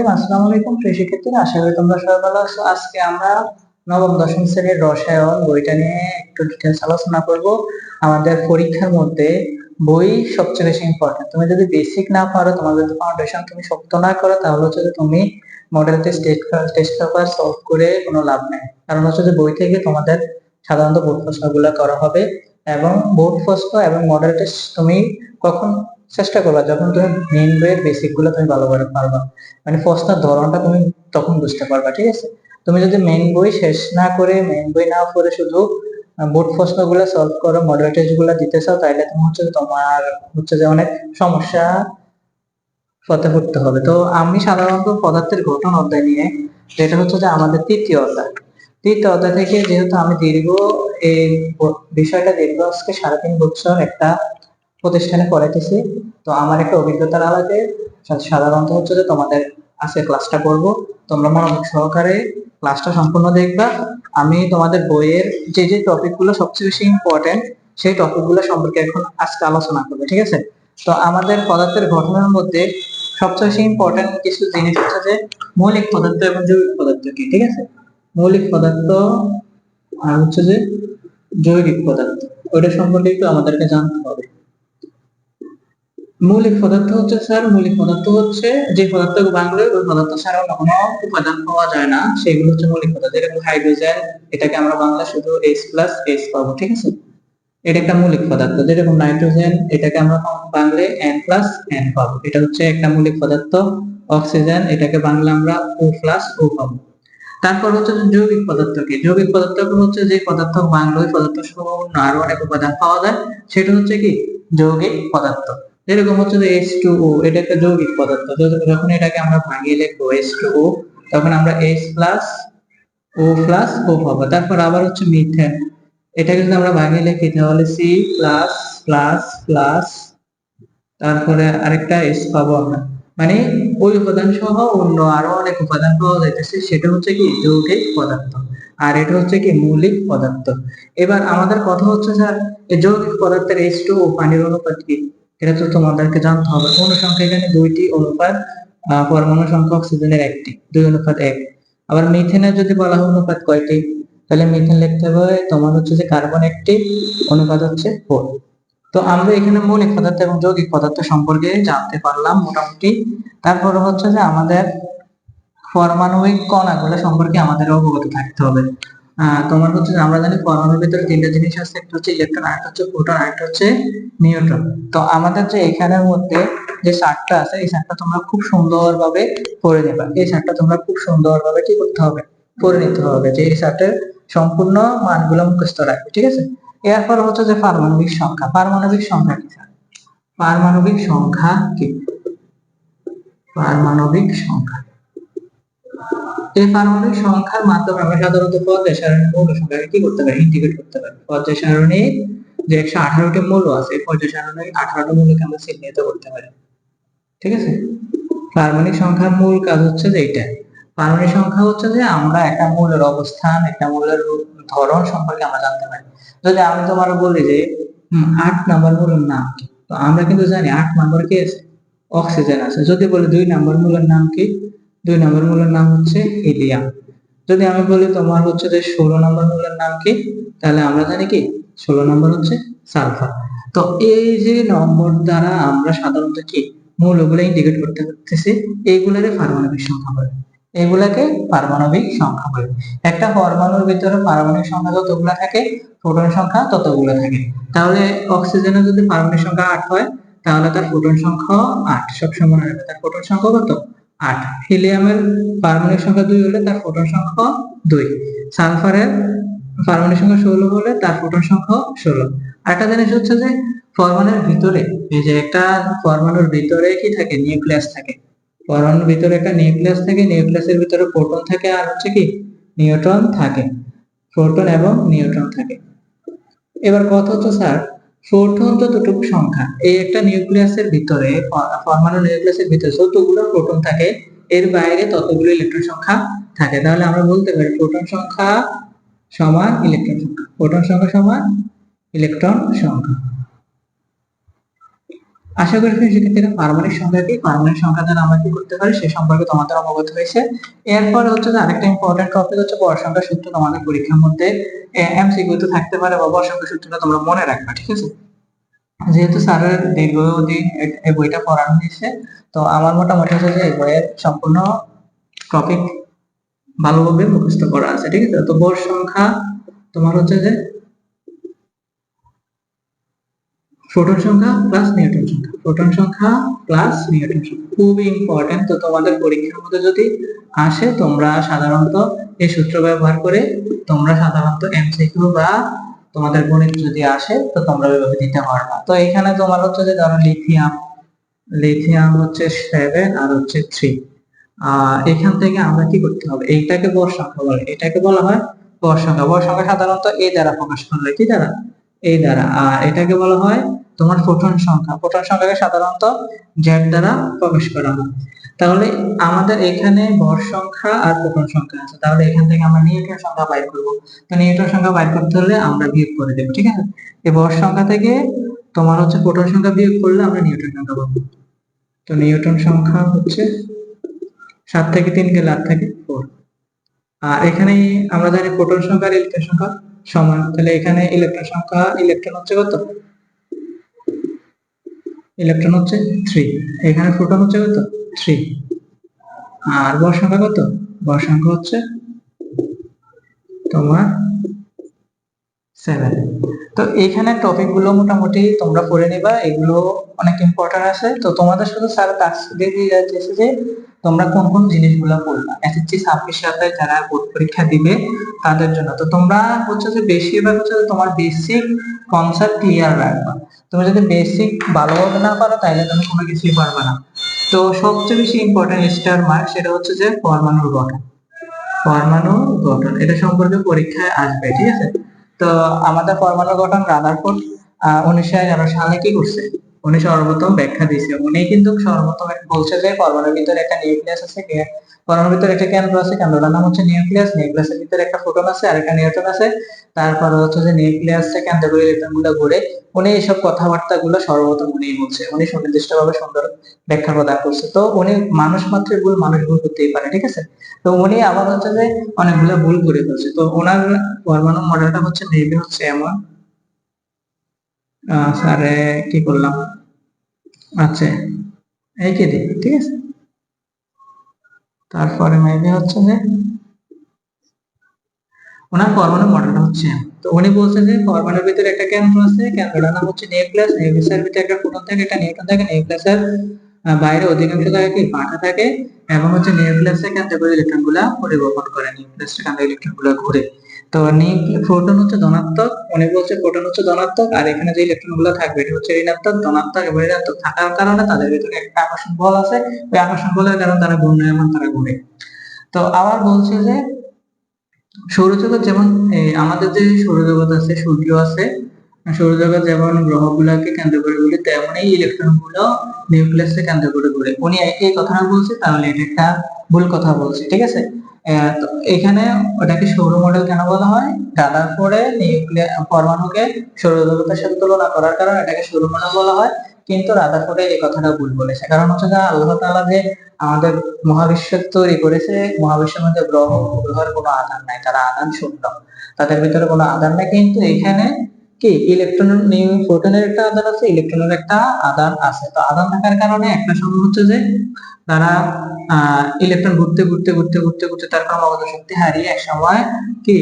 রহিম। আসসালামু আলাইকুম প্রিয় শিক্ষার্থীরা, আশা করি তোমরা সবাই ভালো আছো। আজকে আমরা নবম দশম শ্রেণীর রসায়ন বইটা নিয়ে একটু ডিটেলস আলোচনা করব। আমাদের পরীক্ষার মধ্যে বই সবচেয়ে বেশি ইম্পর্টেন্ট। তুমি যদি বেসিক না পারো, তোমার যদি ফাউন্ডেশন তুমি শক্ত না করো, তাহলে হচ্ছে যে তুমি model test test paper solve করে কোনো লাভ নেই। কারণ হচ্ছে যে বই থেকে তোমাদের সাধারণত বোর্ড প্রশ্নগুলো করা হবে, এবং বোর্ড প্রশ্ন এবং মডেল টেস্ট তুমি কখন চেষ্টা করবা, যখন তুমি মেইন বইয়ের বেসিক গুলো তুমি ভালো করে পারবা, মানে প্রশ্নের ধরনটা তুমি তখন বুঝতে পারবা। ঠিক আছে, তুমি যদি মেইন বই শেষ না করে, মেইন বই না পড়ে শুধু বোর্ড প্রশ্নগুলো সলভ করো, মডেল টেস্ট গুলো দিতে চাও, তাইলে তুমি হচ্ছে তোমার হচ্ছে যে অনেক সমস্যা পথে পড়তে হবে। তো আমি সাধারণত পদার্থের গঠন অধ্যায় নিয়ে, যেটা হচ্ছে যে আমাদের তৃতীয় অধ্যায় থেকে, যেহেতু আমি এই বিষয়টা দীর্ঘ আজকে 3.5 বছর একটা প্রতিষ্ঠানে পড়াইতেছি, তো আমার একটা অভিজ্ঞতার আলাদা। সাধারণত হচ্ছে যে তোমাদের আজকে ক্লাসটা করব, তোমরা মনোযোগ সহকারে ক্লাসটা সম্পূর্ণ দেখবা। আমি তোমাদের বইয়ের যে যে টপিক গুলো সবচেয়ে বেশি ইম্পর্টেন্ট, সেই টপিক গুলো সম্পর্কে এখন আজকে আলোচনা করবে। ঠিক আছে, তো আমাদের পদার্থের গঠনের মধ্যে সবচেয়ে বেশি ইম্পর্টেন্ট কিছু জিনিস হচ্ছে যে মৌলিক পদার্থ এবং যৌগিক পদার্থ কি। ঠিক আছে, মৌলিক পদার্থ আর হচ্ছে যে যৌগিক পদার্থ, ওইটা সম্পর্কে একটু আমাদেরকে জানতে হবে। মৌলিক পদার্থ হচ্ছে যে পদার্থ বাংলায় ওই পদার্থ ছাড়া অন্য কোনো উপাদান পাওয়া যায় না, সেগুলো হচ্ছে মৌলিক পদার্থ। যেরকম হাইড্রোজেন, এটাকে আমরা বাংলা শুধু H+H পাবো। ঠিক আছে, এটা একটা মৌলিক পদার্থ। যেরকম নাইট্রোজেন, এটাকে আমরা বাংলায় N+N পাবো, এটা হচ্ছে একটা মৌলিক পদার্থ। অক্সিজেন, এটাকে বাংলা আমরা O+O পাবো। তারপর হচ্ছে যৌগিক পদার্থ কি। যৌগিক পদার্থ হচ্ছে যে পদার্থ বাংলা ওই পদার্থ সহ আরো অনেক উপাদান পাওয়া যায়, সেটা হচ্ছে কি যৌগিক পদার্থ। যেরকম হচ্ছে যে H2O, এটা একটা যৌগিক পদার্থ। যখন এটাকে আমরা ভাঙিয়ে লিখবো H2O, তখন আমরা H+O+O পাবো। তারপর আবার হচ্ছে মিথেন, এটাকে যদি আমরা ভাঙিয়ে লিখি তাহলে C+++, তারপরে আরেকটা S পাবো আমরা। মানে ওই উপাদান সহ অন্য আরো অনেক উপাদান পাওয়া যাইতেছে, সেটা হচ্ছে কি যৌগিক পদার্থ, আর এটা হচ্ছে কি মৌলিক পদার্থ। এবার আমাদের কথা হচ্ছে স্যার, এই যৌগিক পদার্থের H2O পানির অনুপাত কি, এটা তো তোমাদেরকে জানতে হবে। অনুসংখ্যা এখানে 2টি অনুপাত, পরমাণু সংখ্যা অক্সিজেনের 1টি, 2:1। আবার মিথেনের যদি বলা হয় অনুপাত কয়টি, তাহলে মিথেন লিখতে হবে তোমার হচ্ছে যে কার্বন 1টি, অনুপাত হচ্ছে 4। তো আমরা এখানে মৌলিক পদার্থ এবং যৌগিক পদার্থ সম্পর্কে জানতে পারলাম মোটামুটি। তারপরে হচ্ছে যে আমাদের পারমাণবিক কণাগুলো সম্পর্কে আমাদের অবগত থাকতে হবে। তোমার হচ্ছে যে আমরা জানি পরমাণুর ভিতরে 3টা জিনিস আছে, একটা হচ্ছে ইলেকট্রন, আরেকটা হচ্ছে প্রোটন, আরেকটা হচ্ছে নিউট্রন। তো আমাদের যে এখানের মধ্যে যে চার্টটা আছে, এই চার্টটা তোমরা খুব সুন্দরভাবে পড়ে নেবা। এই চার্টটা তোমরা খুব সুন্দরভাবে কি করতে হবে, পড়ে নিতে হবে, যে এই চার্টের সম্পূর্ণ মানগুলো মুখস্থ রাখবে। ঠিক আছে, এরপর হচ্ছে যে পারমাণবিক সংখ্যা। পারমাণবিক সংখ্যা কি? পারমাণবিক সংখ্যা কি? পারমাণবিক সংখ্যা, এই পারমাণবিক সংখ্যার মাধ্যমে আমরা সাধারণত পর্যায় সারণীর মৌল সংখ্যাকে কি করতে পারি, ইন্টিগ্রেট করতে পারি। পর্যায় সারণীর যে 118টি মৌল আছে, পর্যায় সারণীর 18টি মৌলকে আমরা চিহ্নিত করতে পারি। ঠিক আছে, পারমাণবিক সংখ্যার মূল কাজ হচ্ছে যে এইটা। পারমাণবিক সংখ্যা হচ্ছে যে আমরা একটা মৌলের অবস্থান, একটা মৌলের ধরন সম্পর্কে আমরা জানতে পারি। যদি আমি তোমার বলি যে 8 নাম্বার মৌলের নাম কি, তো আমরা কিন্তু জানি 8 নাম্বার কি আছে, অক্সিজেন আছে। যদি বলি 2 নাম্বার মৌলের নাম কি, 2 নাম্বার মৌলের নাম হচ্ছে হিলিয়াম। যদি আমি বলি তোমার হচ্ছে যে 16 নাম্বার মৌলের নাম কি, তাহলে আমরা জানি কি 16 নাম্বার হচ্ছে সালফার। তো এই যে নম্বর দ্বারা আমরা সাধারণত কি মৌলগুলো ইন্ডিকেট করতে পারতেছি, এইগুলারে পারমাণবিক সংখ্যা বলে। এগুলাকে পারমাণবিক সংখ্যা বলে। একটা পরমাণুর ভিতরে পারমাণবিক সংখ্যা যতগুলো থাকে, প্রোটন সংখ্যা ততগুলো থাকে। তাহলে অক্সিজেনের যদি পারমাণবিক সংখ্যা 8 হয়, তাহলে তার প্রোটন সংখ্যা 8, সবসময় মনে রাখবে তার প্রোটন সংখ্যা কত, 8। হিলিয়ামের পারমাণবিক সংখ্যা 2 হলে তার প্রোটন সংখ্যা 2। সালফারের পারমাণবিক সংখ্যা 16 হলে তার প্রোটন সংখ্যা 16। আরেকটা জিনিস হচ্ছে যে পরমাণুর ভিতরে, এই যে একটা পরমাণুর ভিতরে কি থাকে, নিউক্লিয়াস থাকে। পরমাণুর ভিতরে একটা নিউক্লিয়াস থাকে, নিউক্লিয়াসের ভিতরে প্রোটন থাকে আর হচ্ছে কি নিউট্রন থাকে। প্রোটন এবং নিউট্রন থাকে। এবার কথা হচ্ছে স্যার, প্রোটন যতটুকু সংখ্যা, এই একটা নিউক্লিয়াসের ভিতরে, পরমাণু নিউক্লিয়াসের ভিতরে যতগুলো প্রোটন থাকে, এর বাইরে ততগুলো ইলেকট্রন সংখ্যা থাকে। তাহলে আমরা বলতে পারি প্রোটন সংখ্যা সমান ইলেকট্রন সংখ্যা, প্রোটন সংখ্যা সমান ইলেকট্রন সংখ্যা। আশা করি শিক্ষার্থীরা পারমাণবিক সংখ্যা কি, পারমাণবিক সংখ্যা দ্বারা আমরা কি করতে পারি সে সম্পর্কে তোমাদের অবগত হয়েছে। এরপরে হচ্ছে যে আরেকটা ইম্পর্টেন্ট টপিক হচ্ছে বড় সংখ্যার সূত্র। তোমাদের পরীক্ষার মধ্যে এমসিকিউ তে থাকতে পারে, বা বড় সংখ্যার সূত্রটা তোমরা মনে রাখবে, ঠিক আছে। যেহেতু স্যারের দীর্ঘদিন এই বইটা পড়ানো হয়েছে, তো আমার মোটামুটি হচ্ছে যে এই বইয়ের সম্পূর্ণ টপিক ভালোভাবে মুখস্থ করা আছে, ঠিক আছে। তো বড় সংখ্যা তোমার হচ্ছে যে প্রোটন সংখ্যা প্লাস নিউটন সংখ্যা, প্রোটন সংখ্যা প্লাস নিউটন সংখ্যা খুব ইম্পর্টেন্ট। তো তোমাদের পরীক্ষার মধ্যে যদি আসে, তোমরা সাধারণত এই সূত্র ব্যবহার করে তোমরা সাধারণত এমসিকিউ বা তোমাদের গণিত যদি আসে তো তোমরা ওইভাবে দিতে পারবা। তো এখানে তোমার হচ্ছে যে ধরো লিথিয়াম, লিথিয়াম হচ্ছে 7 আর হচ্ছে 3। এখান থেকে আমরা কি করতে হবে, এইটাকে গড় সংখ্যা বলে, এটাকে বলা হয় গড় সংখ্যা। গড় সংখ্যা সাধারণত এই দ্বারা প্রকাশ করা হয়, কি দ্বারা, এই দ্বারা। আর এটাকে বলা হয় তোমার প্রোটন সংখ্যা। প্রোটন সংখ্যাকে সাধারণত জেড দ্বারা প্রকাশ করা হয়। তাহলে আমাদের এখানে ভর সংখ্যা আর প্রোটন সংখ্যা আছে, তাহলে এখান থেকে আমরা নিউটন সংখ্যা বাইর করব। তো নিউটন সংখ্যা বাইর করতে হলে আমরা বিয়োগ করে দেব, ঠিক আছে। এই ভর সংখ্যা থেকে তোমার হচ্ছে প্রোটন সংখ্যা বিয়োগ করলে আমরা নিউটন সংখ্যা পাবো। তো নিউটন সংখ্যা হচ্ছে 7 থেকে 3 গেলে 8 থাকে 4। আর এখানে আমরা জানি প্রোটন সংখ্যা আর ইলেকট্রন সংখ্যা সমান, তাহলে এখানে ইলেকট্রন সংখ্যা, ইলেকট্রন হচ্ছে কত, ইলেকট্রন হচ্ছে 3, এখানে প্রোটন হচ্ছে কত 3। আর ভর সংখ্যা কত, ভর সংখ্যা হচ্ছে তোমার 7। তো এইখানে টপিক গুলো মোটামুটি তোমরা পড়ে নিবা, এগুলো অনেক ইম্পর্টেন্ট আছে। তো তোমাদের শুধু স্যার কাজ দিয়ে যাচ্ছে যে তোমরা কোন কোন জিনিসগুলো পড়বা এসএসসি 26 সালে যারা বোর্ড পরীক্ষা দিবে তাদের জন্য। তো তোমরা হচ্ছে যে বেশিরভাগ হচ্ছে যে তোমার বেসিক কনসেপ্ট ক্লিয়ার রাখবা। তুমি যদি বেসিক ভালোভাবে না পারো তাহলে তুমি কোনো কিছুই পারবে না। তো সবচেয়ে বেশি ইম্পর্টেন্ট স্টার মার্ক, সেটা হচ্ছে যে পরমাণুর গঠন। পরমাণু গঠন এটা সম্পর্কে পরীক্ষায় আসবে, ঠিক আছে। তো আমাদের পরমাণু গঠন রাদারফোর্ড 1911 সালে কি করছে, উনি সর্বপ্রথম ব্যাখ্যা দিয়েছে। উনি কিন্তু সর্বপ্রথম বলছে যে পরমাণুর ভিতরে একটা নিউক্লিয়াস আছে, পরমাণুর ভিতরে একটা কেন্দ্র আছে, কেন্দ্রটার নাম হচ্ছে নিউক্লিয়াস, নিউক্লিয়াসের ভিতরে একটা প্রোটন আছে আর একটা নিউট্রন আছে। তারপরে হচ্ছে যে নিউক্লিয়াসে কেন্দ্র করে ইলেকট্রন গুলো ঘুরে। উনি এইসব কথাবার্তা গুলো সর্বপ্রথম উনিই বলছে, উনি সুনির্দিষ্টভাবে সুন্দর ব্যাখ্যা প্রদান করছে। তো উনি মানুষ মাত্রের ভুল, মানুষ ভুল করতেই পারে, ঠিক আছে। তো উনি আবার হচ্ছে যে অনেকগুলো ভুল করে ফেলছে। তো ওনার পরমাণু মডেলটা হচ্ছে মেবি হচ্ছে এমন, স্যারে কি করলাম, আচ্ছা এই কে দিই, ঠিক আছে। তারপরে মেবি হচ্ছে যে ওনার পরমাণু মডেলটা হচ্ছে এমন। তো উনি বলছেন যে পরমাণুর ভিতরে একটা কেন্দ্র আছে, কেন্দ্রটার নাম হচ্ছে নিউক্লিয়াস, নিউক্লিয়াসের ভিতরে একটা প্রোটন থাকে, একটা নিউট্রন থাকে, নিউক্লিয়াসের বাইরে অধিকাংশ জায়গায় কি ফাঁকা থাকে, এবং হচ্ছে নিউক্লিয়াসে কেন্দ্র করে ইলেকট্রন গুলা পরিবহন করে, নিউক্লিয়াসে কেন্দ্র ইলেকট্রন গুলা ঘুরে। তো প্রোটন হচ্ছে ধনাত্মক, উনি বলছে প্রোটন হচ্ছে ধনাত্মক, আর এখানে যে ইলেকট্রন গুলো থাকবে এটা হচ্ছে ঋণাত্মক। ধনাত্মক এবং ঋণাত্মক থাকার কারণে তাদের ভিতরে একটা আকর্ষণ বল আছে, ওই আকর্ষণ বলের কারণে তারা ঘূর্ণায়মান, তারা ঘুরে। তো আবার বলছে যে সৌরজগৎ যেমন আমাদের যে সৌরজগৎ আছে, সূর্য আছে, সৌরজগৎ যেমন গ্রহগুলোকে কেন্দ্র করে ঘুরে, তেমনই ইলেকট্রন গুলো নিউক্লিয়াসকে কেন্দ্র করে ঘুরে। উনি এই কথাটা বলছে, তাহলে এটা একটা ভুল কথা বলছে, ঠিক আছে। তো এখানে ওটাকে সৌর মডেল কেন বলা হয়, ডালার পরে পরমাণুকে সৌরজগতের সাথে তুলনা করার কারণে এটাকে সৌর মডেল বলা হয়। কিন্তু রাদারফোর্ডে এই কথাটা ভুল বলেছে, কারণ হচ্ছে যে আল্লাহ তাআলা যে আমাদের মহাবিশ্ব তৈরি করেছে, মহাবিশ্বের মধ্যে গ্রহ গ্রহের কোনো আধার নাই, তারা আধান শূন্য, তাদের ভিতরে কোনো আধার নাই। কিন্তু এখানে কি ইলেকট্রন, প্রোটনের একটা আধান আছে, ইলেকট্রনের একটা আধান আছে। তো আধান থাকার কারণে একটা সময় হচ্ছে যে তারা ইলেকট্রন ঘুরতে ঘুরতে ঘুরতে ঘুরতে ঘুরতে তার ক্রমাগত শক্তি হারিয়ে এক সময় কি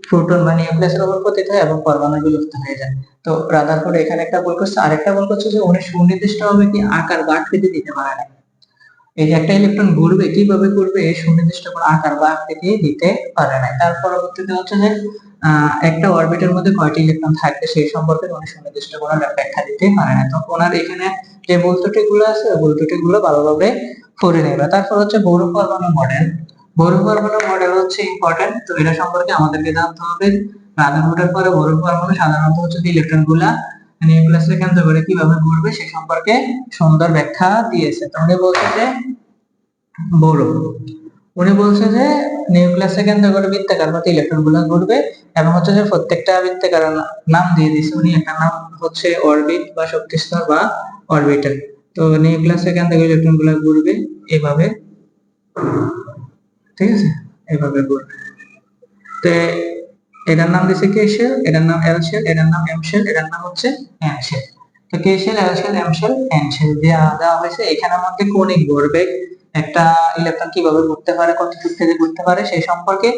প্রোটন বা নিউক্লিয়াসের উপর পতিত হয় এবং পরমাণু বিলুপ্ত হয়ে যায়। তো রাদারফোর্ড এখানে একটা ভুল করছে। আরেকটা ভুল করছে যে উনি সুনির্দিষ্ট ভাবে কি আকার বা আকৃতি দিতে পারে না। এই যে একটা ইলেকট্রন ঘুরবে কিভাবে ঘুরবে এই সুনির্দিষ্ট কোনো আকার বা আকৃতি দিতে পারে না। তার পরবর্তীতে হচ্ছে যে একটা অরবিটের মধ্যে কয়টি ইলেকট্রন থাকবে সেই সম্পর্কে উনি সুনির্দিষ্ট কোনো ব্যাখ্যা দিতে পারে না। তো ওনার এখানে যে ভুল ত্রুটিগুলো আছে ভুল ত্রুটিগুলো ভালোভাবে পড়ে নেবে। তারপর হচ্ছে বড় পরমাণু মডেল। বড় পরমাণু মডেল হচ্ছে ইম্পর্টেন্ট, তো এটা সম্পর্কে আমাদেরকে জানতে হবে। রাদারফোর্ডের পরে বড় পরমাণু সাধারণত হচ্ছে যে ইলেকট্রন গুলা নিউক্লিয়াসকে কেন্দ্র করে কিভাবে ঘুরবে সে সম্পর্কে সুন্দর ব্যাখ্যা দিয়েছে। তো উনি বলছে যে বড়, উনি বলছে যে নিউক্লিয়াসকে কেন্দ্র করে বৃত্তাকার মতো ইলেকট্রন গুলো ঘুরবে, এবং হচ্ছে যে প্রত্যেকটা বৃত্তাকার নাম দিয়ে দিয়েছে উনি। একটা নাম হচ্ছে অরবিট বা শক্তি স্তর বা অরবিটাল। তো নিউক্লিয়াস এখান থেকে ইলেকট্রন গুলো ঘুরবে এভাবে, ঠিক আছে, এভাবে ঘুরবে। তো এটার নাম দিছে কে শেল, এটার নাম এল শেল, এটার নাম এম শেল, এটার নাম হচ্ছে এন শেল। তো K shell, L shell, M shell, N shell দেওয়া হয়েছে। এখানের মধ্যে কৌণিক ভরবেগ একটা ইলেকট্রন কিভাবে ঘুরতে পারে, কত দূর থেকে ঘুরতে পারে সেই সম্পর্কে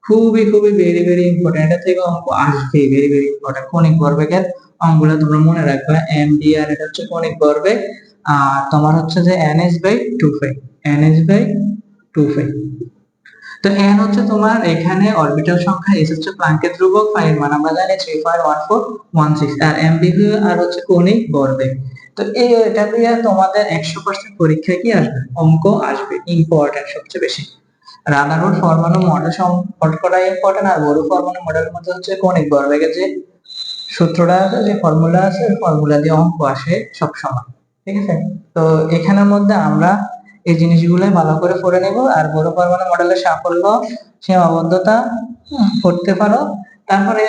খুবই খুবই ভেরি ভেরি ইম্পর্টেন্ট। এটা থেকে অঙ্ক আসবে, ভেরি ভেরি ইম্পর্টেন্ট। কৌণিক ভরবেগের অঙ্কগুলো তোমরা মনে রাখবা। এম ডি আর এটা হচ্ছে কৌণিক ভরবেগ, আর তোমার হচ্ছে যে N S by 2 pi, N S by 2 pi. তো n হচ্ছে তোমার এখানে অরবিটাল সংখ্যা, s হচ্ছে প্ল্যাঙ্কের ধ্রুবক, ফাই এর মান আমরা জানি 3.1416, আর mb আর হচ্ছে কৌণিক ভরবেগ। তো এটা দিয়ে তোমাদের 100% পরীক্ষায় কি আসবে, অঙ্ক আসবে, ইম্পর্টেন্ট সবচেয়ে বেশি। রাদারফোর্ড পরমাণু মডেল সম্পর্ক করা ইম্পর্টেন্ট। আর বড় পরমাণু মডেলের মধ্যে হচ্ছে কৌণিক ভরবেগের যে সূত্রটা আছে, যে ফর্মুলা আছে, ওই ফর্মুলা দিয়ে অঙ্ক আসে সব সময়, ঠিক আছে। তো এখানের মধ্যে আমরা এই জিনিসগুলো ভালো করে পড়ে নেব। আর বড় পরমাণু মডেলের সাফল্য, সীমাবদ্ধতা পড়তে পারো। তারপরে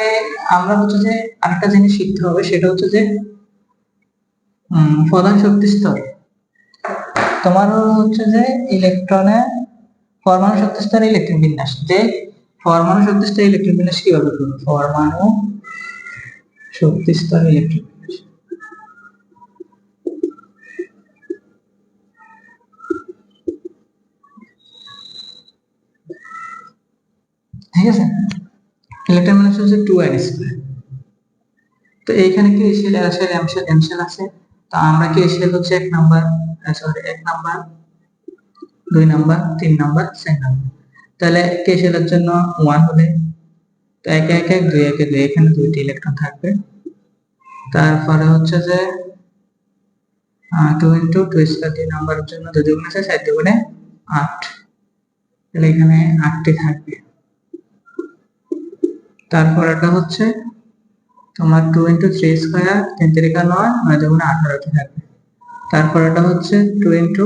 আমরা হচ্ছে যে আরেকটা জিনিস শিখতে হবে, সেটা হচ্ছে যে প্রধান শক্তি স্তর। তোমার হচ্ছে যে ইলেকট্রনে পরমাণু শক্তি স্তরে ইলেকট্রন বিন্যাস, যে পরমাণু শক্তি স্তরে ইলেকট্রন বিন্যাস কিভাবে করবে, পরমাণু শক্তি স্তরে ইলেকট্রন বিন্যাস। ঠিক আছে, ইলেকট্রন বিন্যাস হচ্ছে 2n²। তো এইখানে K shell, L shell, M shell, N shell আছে। তো আমরা কি শেল হচ্ছে 1 number, sorry 1 number, 2 number, 3 number, 4 number. তাহলে কে শেলের জন্য 1 হলে, তো 1 1 1 2 1 2, এখানে দুইটি ইলেকট্রন থাকবে। তারপরে হচ্ছে যে 2 ইনটু 2 স্কয়ার, 2 নাম্বারের জন্য 2 দুগুণে 6, 4 দুগুণে 8, তাহলে এখানে 8টি থাকবে। তারপরটা হচ্ছে তোমার 2 ইনটু 3 স্কয়ার, 3 3 9, 9 দুগুণে 18টি থাকবে। তারপরটা হচ্ছে 2 ইনটু